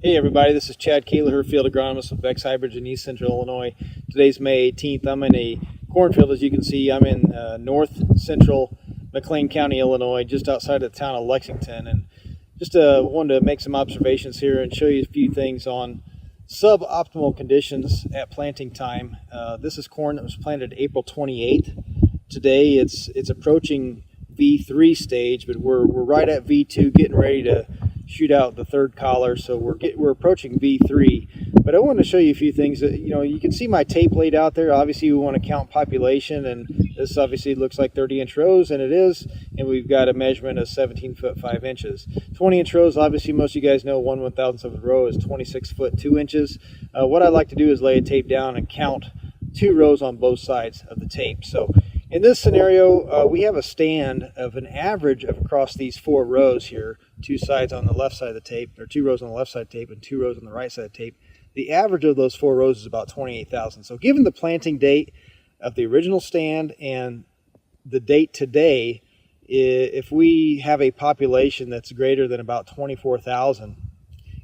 Hey everybody, this is Chad Kalaher, field agronomist with Beck's Hybrids in East Central Illinois. Today's May 18th. I'm in a cornfield. As you can see, I'm in north central McClain County, Illinois, just outside of the town of Lexington. And just wanted to make some observations here and show you a few things on suboptimal conditions at planting time. This is corn that was planted April 28th. Today it's approaching V3 stage, but we're right at V2, getting ready to shoot out the third collar, so we're approaching V3. But I want to show you a few things that, you can see my tape laid out there. Obviously we want to count population, and this obviously looks like 30-inch rows, and it is, and we've got a measurement of 17 foot 5 inches. 20-inch rows, obviously most of you guys know 1/1000th of a row is 26 foot 2 inches. What I like to do is lay a tape down and count 2 rows on both sides of the tape. So in this scenario, we have a stand of an average of across these 4 rows here, 2 sides on the left side of the tape, or 2 rows on the left side of the tape and 2 rows on the right side of the tape. The average of those 4 rows is about 28,000. So given the planting date of the original stand and the date today, if we have a population that's greater than about 24,000,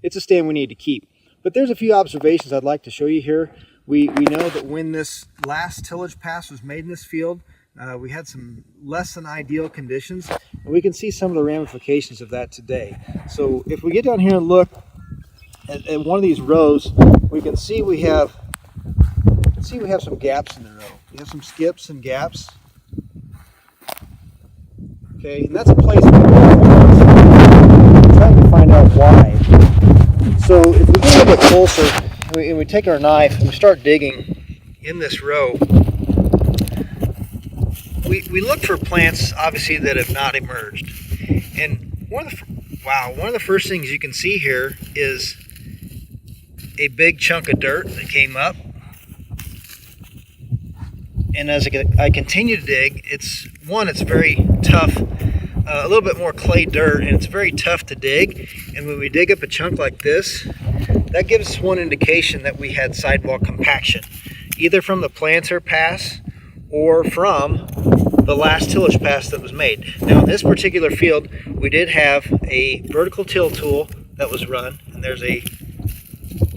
it's a stand we need to keep. But there's a few observations I'd like to show you here. We know that when this last tillage pass was made in this field, we had some less than ideal conditions, and we can see some of the ramifications of that today. So if we get down here and look at one of these rows, we can see we have some gaps in the row. We have some skips and gaps. Okay, and that's a place where we're trying to find out why. So if we get a little bit closer, and we take our knife and we start digging in this row, we look for plants obviously that have not emerged. And one of the first things you can see here is a big chunk of dirt that came up. And as I continue to dig, it's very tough, a little bit more clay dirt, and it's very tough to dig. And when we dig up a chunk like this, that gives us one indication that we had sidewall compaction, either from the planter pass or from the last tillage pass that was made. Now in this particular field, we did have a vertical till tool that was run, and there's a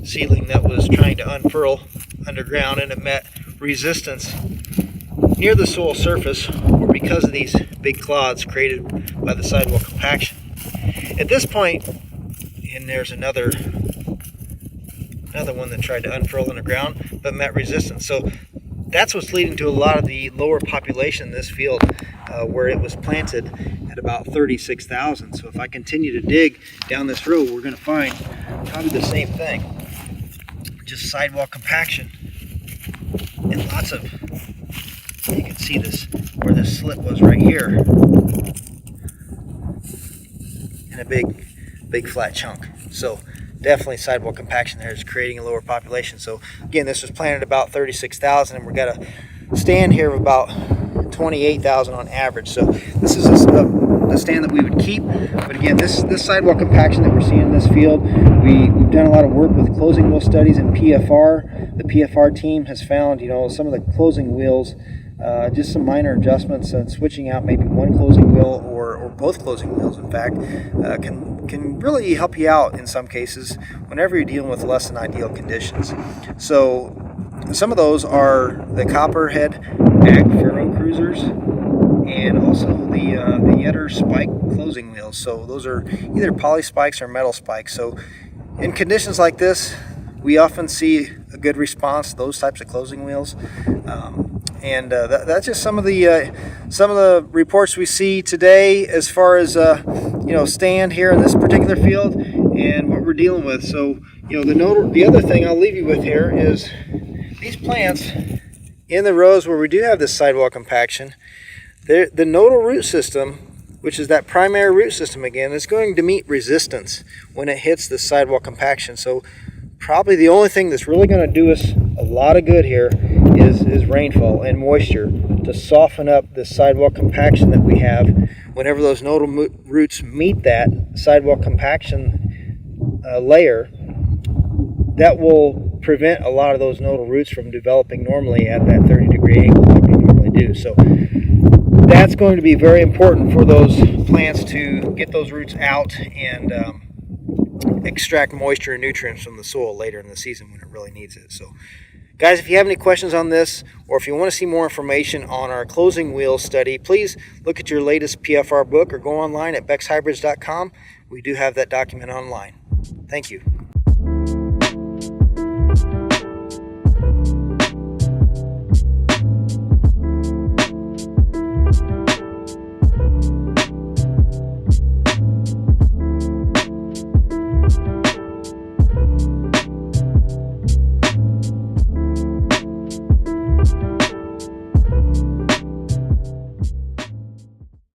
seedling that was trying to unfurl underground, and it met resistance near the soil surface, or because of these big clods created by the sidewall compaction. At this point, and there's another one that tried to unfurl underground but met resistance. So that's what's leading to a lot of the lower population in this field, where it was planted at about 36,000. So if I continue to dig down this road, we're going to find probably the same thing, just sidewall compaction, and lots of, you can see this where this slit was right here, and a big flat chunk. So definitely sidewall compaction there is creating a lower population. So again, this was planted about 36,000, and we've got a stand here of about 28,000 on average. So this is a stand that we would keep. But again, this sidewall compaction that we're seeing in this field, we've done a lot of work with closing wheel studies in PFR. The PFR team has found, some of the closing wheels, just some minor adjustments and switching out maybe one closing wheel or both closing wheels, in fact, can really help you out in some cases whenever you're dealing with less than ideal conditions. So some of those are the Copperhead Ag Furrow Cruisers, and also the Yetter Spike closing wheels. So those are either poly spikes or metal spikes. So in conditions like this, we often see a good response to those types of closing wheels. And that's just some of the reports we see today as far as stand here in this particular field and what we're dealing with. So the other thing I'll leave you with here is these plants in the rows where we do have this sidewall compaction, the nodal root system, which is that primary root system again, is going to meet resistance when it hits the sidewall compaction. So probably the only thing that's really going to do us a lot of good here is rainfall and moisture to soften up the sidewall compaction that we have. Whenever those nodal roots meet that sidewall compaction layer, that will prevent a lot of those nodal roots from developing normally at that 30-degree angle like they normally do. So that's going to be very important for those plants to get those roots out and extract moisture and nutrients from the soil later in the season when it really needs it. So guys, if you have any questions on this, or if you want to see more information on our closing wheel study, please look at your latest PFR book or go online at beckshybrids.com. We do have that document online. Thank you.